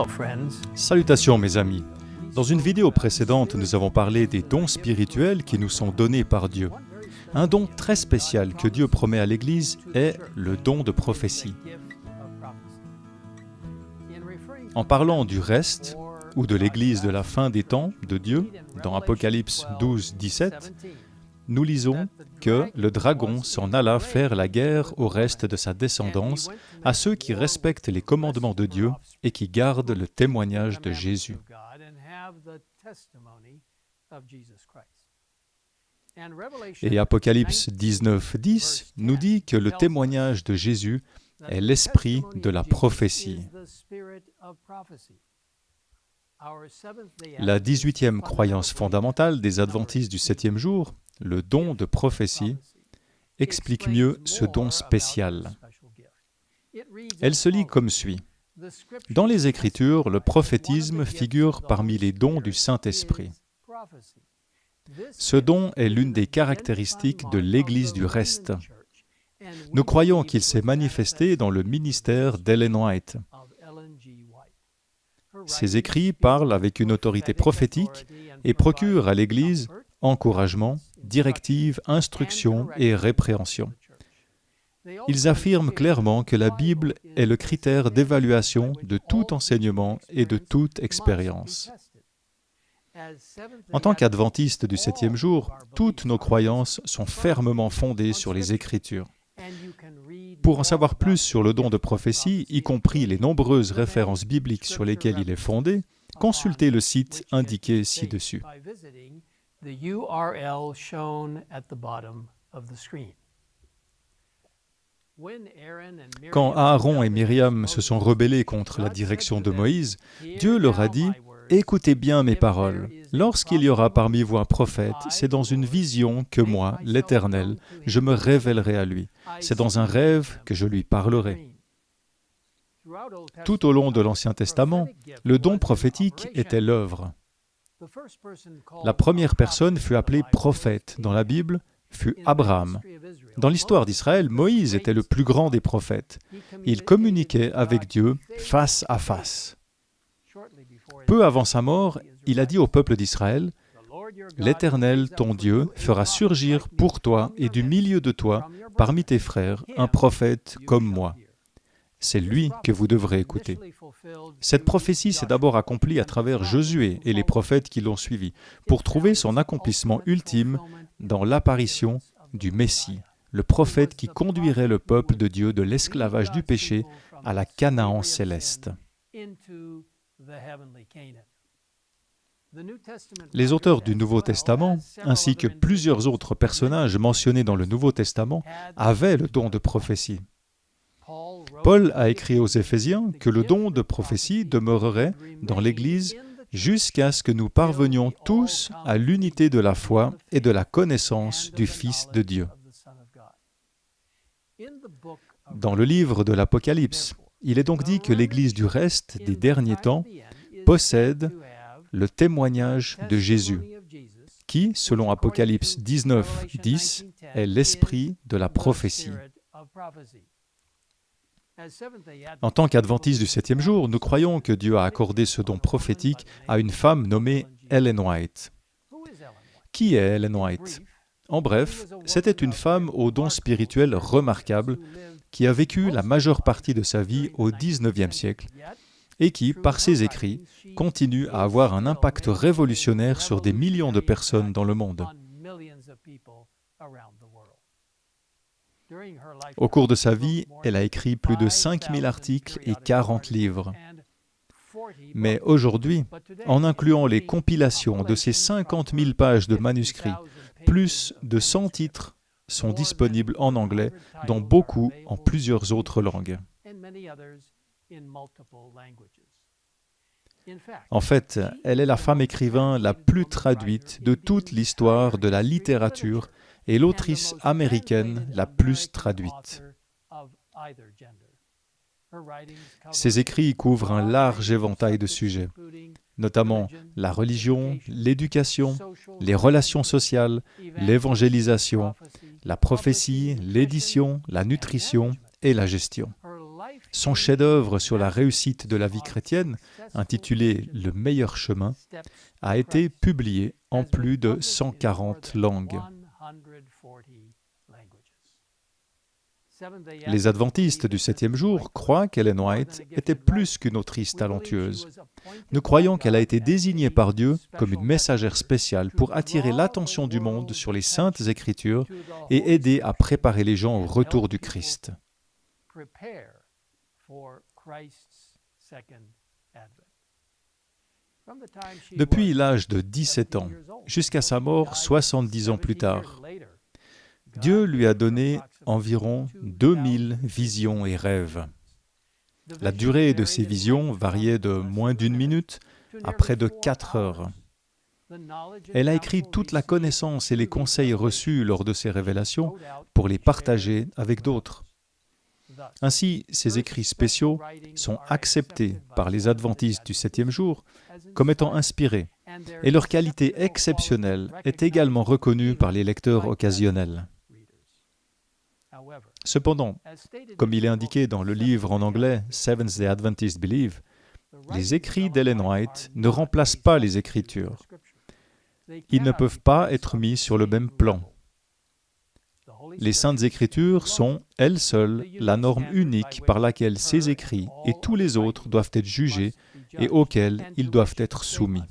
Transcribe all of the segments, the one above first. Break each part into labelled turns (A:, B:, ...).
A: Hello friends.
B: Salutations mes amis. Dans une vidéo précédente, nous avons parlé des dons spirituels qui nous sont donnés par Dieu. Un don très spécial que Dieu promet à l'Église est le don de prophétie. En parlant du reste, ou de l'Église de la fin des temps de Dieu, dans Apocalypse 12, 17, nous lisons que le dragon s'en alla faire la guerre au reste de sa descendance, à ceux qui respectent les commandements de Dieu et qui gardent le témoignage de Jésus. Et Apocalypse 19, 10 nous dit que le témoignage de Jésus est l'esprit de la prophétie. La 18e croyance fondamentale des adventistes du 7e jour, le don de prophétie, explique mieux ce don spécial. Elle se lit comme suit. Dans les Écritures, le prophétisme figure parmi les dons du Saint-Esprit. Ce don est l'une des caractéristiques de l'Église du reste. Nous croyons qu'il s'est manifesté dans le ministère d'Ellen White. Ses écrits parlent avec une autorité prophétique et procurent à l'Église encouragement, directive, instruction et répréhension. Ils affirment clairement que la Bible est le critère d'évaluation de tout enseignement et de toute expérience. En tant qu'adventistes du 7e jour, toutes nos croyances sont fermement fondées sur les Écritures. Pour en savoir plus sur le don de prophétie, y compris les nombreuses références bibliques sur lesquelles il est fondé, consultez le site indiqué ci-dessus. Quand Aaron et Myriam se sont rebellés contre la direction de Moïse, Dieu leur a dit « Écoutez bien mes paroles. Lorsqu'il y aura parmi vous un prophète, c'est dans une vision que moi, l'Éternel, je me révélerai à lui. C'est dans un rêve que je lui parlerai. » Tout au long de l'Ancien Testament, le don prophétique était l'œuvre. La première personne fut appelée prophète dans la Bible fut Abraham. Dans l'histoire d'Israël, Moïse était le plus grand des prophètes. Il communiquait avec Dieu face à face. Peu avant sa mort, il a dit au peuple d'Israël, « L'Éternel, ton Dieu, fera surgir pour toi et du milieu de toi, parmi tes frères, un prophète comme moi. C'est lui que vous devrez écouter. » Cette prophétie s'est d'abord accomplie à travers Josué et les prophètes qui l'ont suivi, pour trouver son accomplissement ultime dans l'apparition du Messie, le prophète qui conduirait le peuple de Dieu de l'esclavage du péché à la Canaan céleste. Les auteurs du Nouveau Testament, ainsi que plusieurs autres personnages mentionnés dans le Nouveau Testament, avaient le don de prophétie. Paul a écrit aux Éphésiens que le don de prophétie demeurerait dans l'Église jusqu'à ce que nous parvenions tous à l'unité de la foi et de la connaissance du Fils de Dieu. Dans le livre de l'Apocalypse, il est donc dit que l'Église du reste des derniers temps possède le témoignage de Jésus, qui, selon Apocalypse 19, 10, est l'esprit de la prophétie. En tant qu'adventistes du 7e jour, nous croyons que Dieu a accordé ce don prophétique à une femme nommée Ellen White. Qui est Ellen White? En bref, c'était une femme au don spirituel remarquable qui a vécu la majeure partie de sa vie au 19e siècle et qui, par ses écrits, continue à avoir un impact révolutionnaire sur des millions de personnes dans le monde. Au cours de sa vie, elle a écrit plus de 5000 articles et 40 livres. Mais aujourd'hui, en incluant les compilations de ces 50 000 pages de manuscrits, plus de 100 titres sont disponibles en anglais, dont beaucoup en plusieurs autres langues. En fait, elle est la femme écrivain la plus traduite de toute l'histoire de la littérature et l'autrice américaine la plus traduite. Ses écrits couvrent un large éventail de sujets, notamment la religion, l'éducation, les relations sociales, l'évangélisation, la prophétie, l'édition, la nutrition et la gestion. Son chef-d'œuvre sur la réussite de la vie chrétienne, intitulé « Le meilleur chemin », a été publié en plus de 140 langues. Les adventistes du 7e jour croient qu'Ellen White était plus qu'une autrice talentueuse. Nous croyons qu'elle a été désignée par Dieu comme une messagère spéciale pour attirer l'attention du monde sur les Saintes Écritures et aider à préparer les gens au retour du Christ. Depuis l'âge de 17 ans jusqu'à sa mort 70 ans plus tard, Dieu lui a donné environ 2000 visions et rêves. La durée de ces visions variait de moins d'1 minute à près de 4 heures. Elle a écrit toute la connaissance et les conseils reçus lors de ces révélations pour les partager avec d'autres. Ainsi, ces écrits spéciaux sont acceptés par les adventistes du 7e jour comme étant inspirés, et leur qualité exceptionnelle est également reconnue par les lecteurs occasionnels. Cependant, comme il est indiqué dans le livre en anglais « Seventh-day Adventists Believe », les écrits d'Ellen White ne remplacent pas les Écritures. Ils ne peuvent pas être mis sur le même plan. Les Saintes Écritures sont, elles seules, la norme unique par laquelle ces écrits et tous les autres doivent être jugés et auxquels ils doivent être soumis.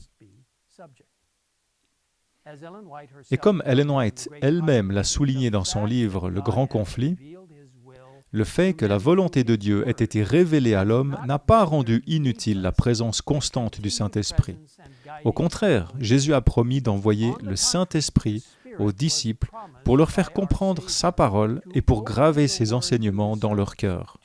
B: Et comme Ellen White elle-même l'a souligné dans son livre « Le Grand Conflit », le fait que la volonté de Dieu ait été révélée à l'homme n'a pas rendu inutile la présence constante du Saint-Esprit. Au contraire, Jésus a promis d'envoyer le Saint-Esprit aux disciples pour leur faire comprendre sa parole et pour graver ses enseignements dans leur cœur.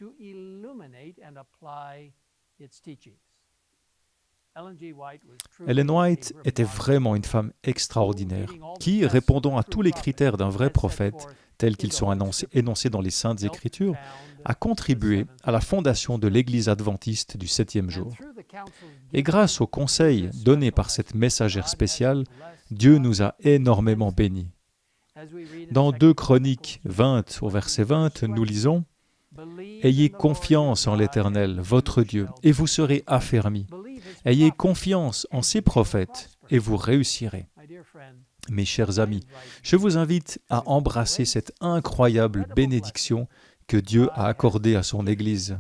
B: Ellen White était vraiment une femme extraordinaire qui, répondant à tous les critères d'un vrai prophète, tels qu'ils sont énoncés dans les Saintes Écritures, a contribué à la fondation de l'Église adventiste du 7e jour. Et grâce aux conseils donnés par cette messagère spéciale, Dieu nous a énormément bénis. Dans 2 Chroniques 20 au verset 20, nous lisons « Ayez confiance en l'Éternel, votre Dieu, et vous serez affermis. Ayez confiance en ses prophètes, et vous réussirez. » Mes chers amis, je vous invite à embrasser cette incroyable bénédiction que Dieu a accordée à son Église.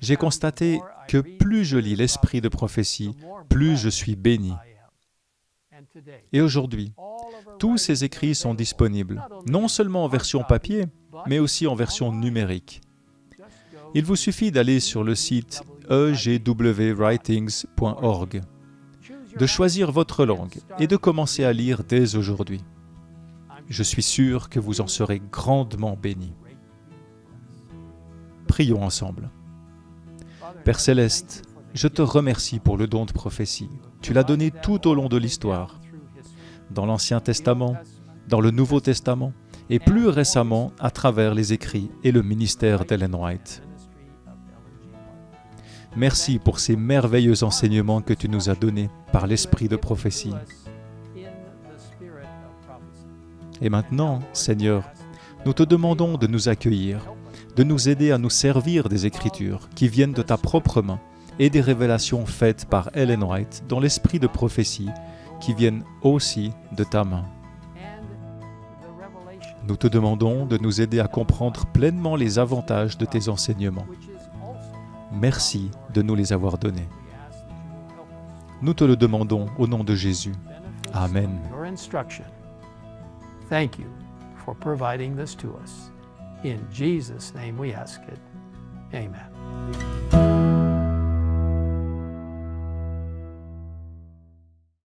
B: J'ai constaté que plus je lis l'esprit de prophétie, plus je suis béni. Et aujourd'hui, tous ces écrits sont disponibles, non seulement en version papier, mais aussi en version numérique. Il vous suffit d'aller sur le site egwwritings.org, de choisir votre langue et de commencer à lire dès aujourd'hui. Je suis sûr que vous en serez grandement bénis. Prions ensemble. Père Céleste, je te remercie pour le don de prophétie. Tu l'as donné tout au long de l'histoire, dans l'Ancien Testament, dans le Nouveau Testament, et plus récemment à travers les écrits et le ministère d'Ellen White. Merci pour ces merveilleux enseignements que tu nous as donnés par l'esprit de prophétie. Et maintenant, Seigneur, nous te demandons de nous accueillir, de nous aider à nous servir des Écritures qui viennent de ta propre main et des révélations faites par Ellen White dans l'esprit de prophétie qui viennent aussi de ta main. Nous te demandons de nous aider à comprendre pleinement les avantages de tes enseignements. Merci de nous les avoir donnés. Nous te le demandons au nom de Jésus. Amen.
A: Thank you for providing this to us. In Jesus' name we ask it. Amen.